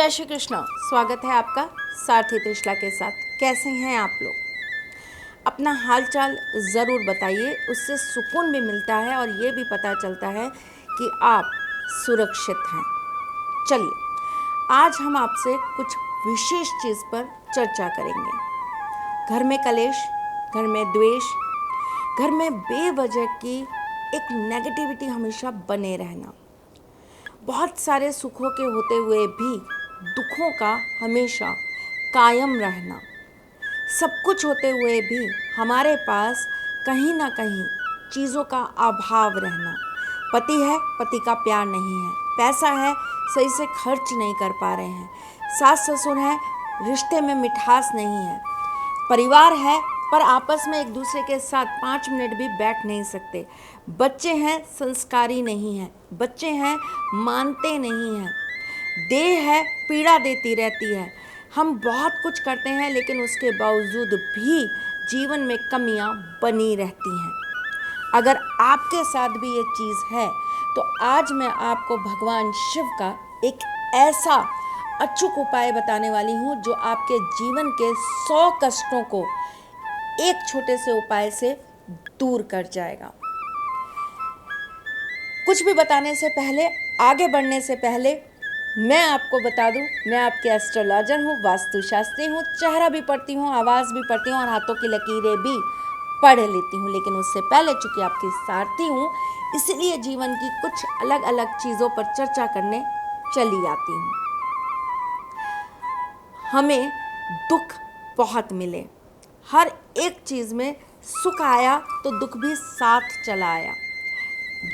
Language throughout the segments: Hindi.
जय श्री कृष्ण। स्वागत है आपका सारथी त्रिशला के साथ। कैसे हैं आप लोग? अपना हालचाल ज़रूर बताइए, उससे सुकून भी मिलता है और ये भी पता चलता है कि आप सुरक्षित हैं। चलिए, आज हम आपसे कुछ विशेष चीज़ पर चर्चा करेंगे। घर में कलेश, घर में द्वेष, घर में बेवजह की एक नेगेटिविटी हमेशा बने रहना, बहुत सारे सुखों के होते हुए भी दुखों का हमेशा कायम रहना, सब कुछ होते हुए भी हमारे पास कहीं ना कहीं चीज़ों का अभाव रहना, पति है, पति का प्यार नहीं है, पैसा है, सही से खर्च नहीं कर पा रहे हैं, सास ससुर है, रिश्ते में मिठास नहीं है, परिवार है पर आपस में एक दूसरे के साथ 5 मिनट भी बैठ नहीं सकते, बच्चे हैं संस्कारी नहीं हैं, बच्चे हैं मानते नहीं हैं, देह है पीड़ा देती रहती है। हम बहुत कुछ करते हैं लेकिन उसके बावजूद भी जीवन में कमियां बनी रहती हैं। अगर आपके साथ भी ये चीज़ है तो आज मैं आपको भगवान शिव का एक ऐसा अचूक उपाय बताने वाली हूँ जो आपके जीवन के 100 कष्टों को एक छोटे से उपाय से दूर कर जाएगा। कुछ भी बताने से पहले, आगे बढ़ने से पहले मैं आपको बता दूं, मैं आपके एस्ट्रोलॉजर हूँ, वास्तुशास्त्री हूँ, चेहरा भी पढ़ती हूँ, आवाज़ भी पढ़ती हूँ और हाथों की लकीरें भी पढ़ लेती हूँ। लेकिन उससे पहले चूंकि आपकी सारथी हूँ, इसलिए जीवन की कुछ अलग अलग चीज़ों पर चर्चा करने चली आती हूँ। हमें दुख बहुत मिले, हर एक चीज़ में सुख आया तो दुख भी साथ चला आया।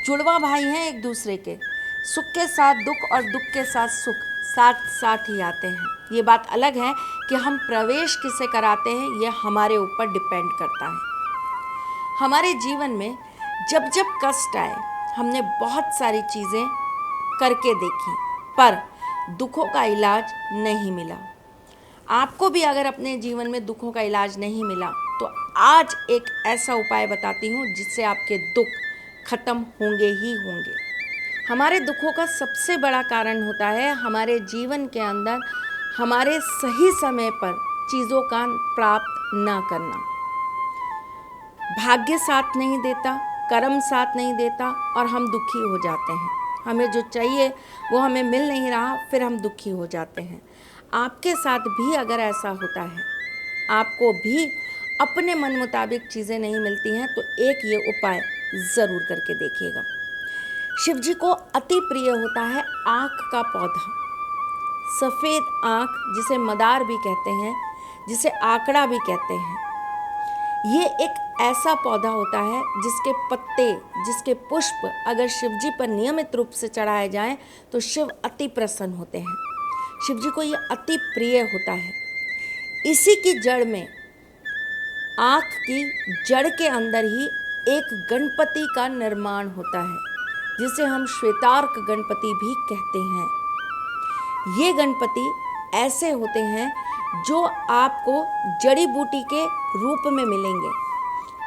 जुड़वा भाई हैं एक दूसरे के, सुख के साथ दुख और दुख के साथ सुख साथ साथ ही आते हैं। ये बात अलग है कि हम प्रवेश किसे कराते हैं, ये हमारे ऊपर डिपेंड करता है। हमारे जीवन में जब जब कष्ट आए, हमने बहुत सारी चीज़ें करके देखी पर दुखों का इलाज नहीं मिला। आपको भी अगर अपने जीवन में दुखों का इलाज नहीं मिला तो आज एक ऐसा उपाय बताती हूँ जिससे आपके दुख खत्म होंगे ही होंगे। हमारे दुखों का सबसे बड़ा कारण होता है हमारे जीवन के अंदर हमारे सही समय पर चीज़ों का प्राप्त ना करना। भाग्य साथ नहीं देता, कर्म साथ नहीं देता और हम दुखी हो जाते हैं। हमें जो चाहिए वो हमें मिल नहीं रहा, फिर हम दुखी हो जाते हैं। आपके साथ भी अगर ऐसा होता है, आपको भी अपने मन मुताबिक चीज़ें नहीं मिलती हैं, तो एक ये उपाय ज़रूर करके देखिएगा। शिव जी को अति प्रिय होता है आँख का पौधा, सफ़ेद आँख जिसे मदार भी कहते हैं, जिसे आकड़ा भी कहते हैं। ये एक ऐसा पौधा होता है जिसके पत्ते, जिसके पुष्प अगर शिव जी पर नियमित रूप से चढ़ाए जाएं तो शिव अति प्रसन्न होते हैं। शिव जी को ये अति प्रिय होता है। इसी की जड़ में, आँख की जड़ के अंदर ही एक गणपति का निर्माण होता है जिसे हम श्वेतार्क गणपति भी कहते हैं। ये गणपति ऐसे होते हैं जो आपको जड़ी बूटी के रूप में मिलेंगे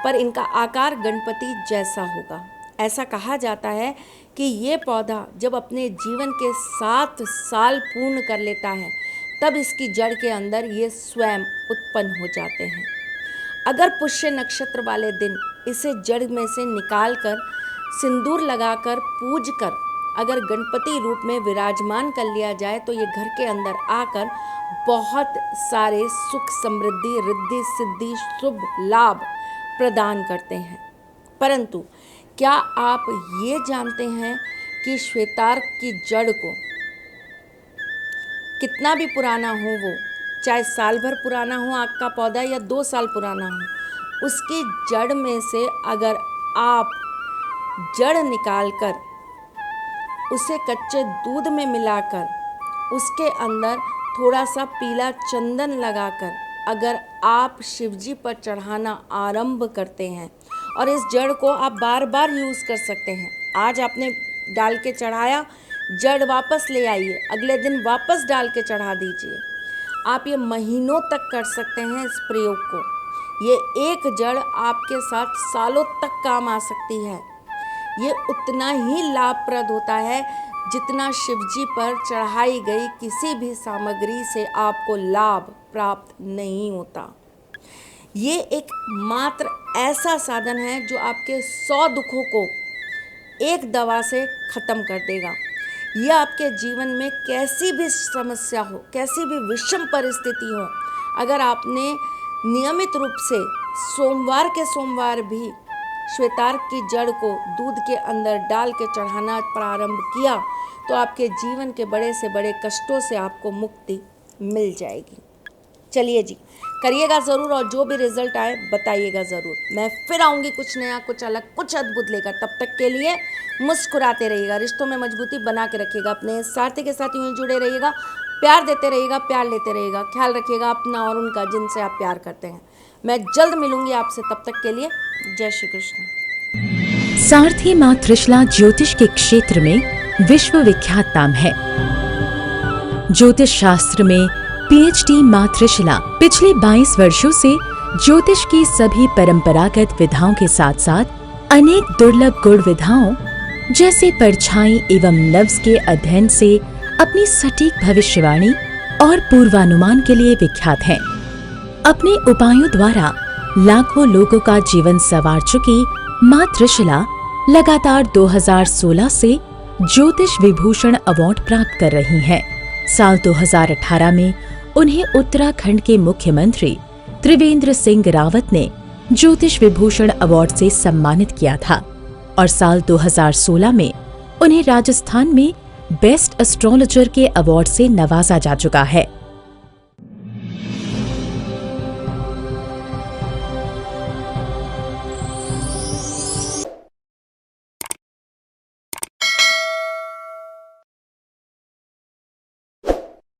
पर इनका आकार गणपति जैसा होगा। ऐसा कहा जाता है कि ये पौधा जब अपने जीवन के 7 साल पूर्ण कर लेता है तब इसकी जड़ के अंदर ये स्वयं उत्पन्न हो जाते हैं। अगर पुष्य नक्षत्र वाले दिन इसे जड़ में से निकाल कर सिंदूर लगाकर पूज कर अगर गणपति रूप में विराजमान कर लिया जाए तो ये घर के अंदर आकर बहुत सारे सुख, समृद्धि, रिद्धि, सिद्धि, शुभ लाभ प्रदान करते हैं। परंतु क्या आप ये जानते हैं कि श्वेतार्क की जड़ को कितना भी पुराना हो, वो चाहे साल भर पुराना हो आँख का पौधा या 2 साल पुराना हो, उसकी जड़ में से अगर आप जड़ निकालकर उसे कच्चे दूध में मिलाकर उसके अंदर थोड़ा सा पीला चंदन लगाकर अगर आप शिवजी पर चढ़ाना आरंभ करते हैं और इस जड़ को आप बार बार यूज़ कर सकते हैं। आज आपने डाल के चढ़ाया, जड़ वापस ले आइए, अगले दिन वापस डाल के चढ़ा दीजिए। आप ये महीनों तक कर सकते हैं इस प्रयोग को। ये एक जड़ आपके साथ सालों तक काम आ सकती है। ये उतना ही लाभप्रद होता है जितना शिवजी पर चढ़ाई गई किसी भी सामग्री से आपको लाभ प्राप्त नहीं होता। ये एक मात्र ऐसा साधन है जो आपके 100 दुखों को एक दवा से ख़त्म कर देगा। यह आपके जीवन में कैसी भी समस्या हो, कैसी भी विषम परिस्थिति हो, अगर आपने नियमित रूप से सोमवार के सोमवार भी श्वेतार्क की जड़ को दूध के अंदर डाल के चढ़ाना प्रारंभ किया तो आपके जीवन के बड़े से बड़े कष्टों से आपको मुक्ति मिल जाएगी। चलिए जी, करिएगा ज़रूर और जो भी रिजल्ट आए बताइएगा ज़रूर। मैं फिर आऊँगी कुछ नया, कुछ अलग, कुछ अद्भुत लेकर। तब तक के लिए मुस्कुराते रहिएगा, रिश्तों में मजबूती बना के रखिएगा, अपने साथी के साथ यूँ ही जुड़े रहिएगा, प्यार देते रहिएगा, प्यार लेते रहिएगा, ख्याल रखिएगा अपना और उनका जिनसे आप प्यार करते हैं। मैं जल्द मिलूंगी आपसे, तब तक के लिए जय श्री कृष्ण। सारथी मां त्रिशला ज्योतिष के क्षेत्र में विश्व विख्यात नाम है। ज्योतिष शास्त्र में पीएचडी मां त्रिशला पिछले 22 वर्षों से ज्योतिष की सभी परंपरागत विधाओं के साथ साथ अनेक दुर्लभ गुण विधाओं जैसे परछाई एवं नव्स के अध्ययन से अपनी सटीक भविष्यवाणी और पूर्वानुमान के लिए विख्यात हैं। अपने उपायों द्वारा लाखों लोगों का जीवन संवार चुकी मां त्रिशला लगातार 2016 से ज्योतिष विभूषण अवार्ड प्राप्त कर रही हैं। साल 2018 में उन्हें उत्तराखंड के मुख्यमंत्री त्रिवेंद्र सिंह रावत ने ज्योतिष विभूषण अवार्ड से सम्मानित किया था और साल 2016 में उन्हें राजस्थान में बेस्ट एस्ट्रोलॉजर के अवार्ड से नवाजा जा चुका है।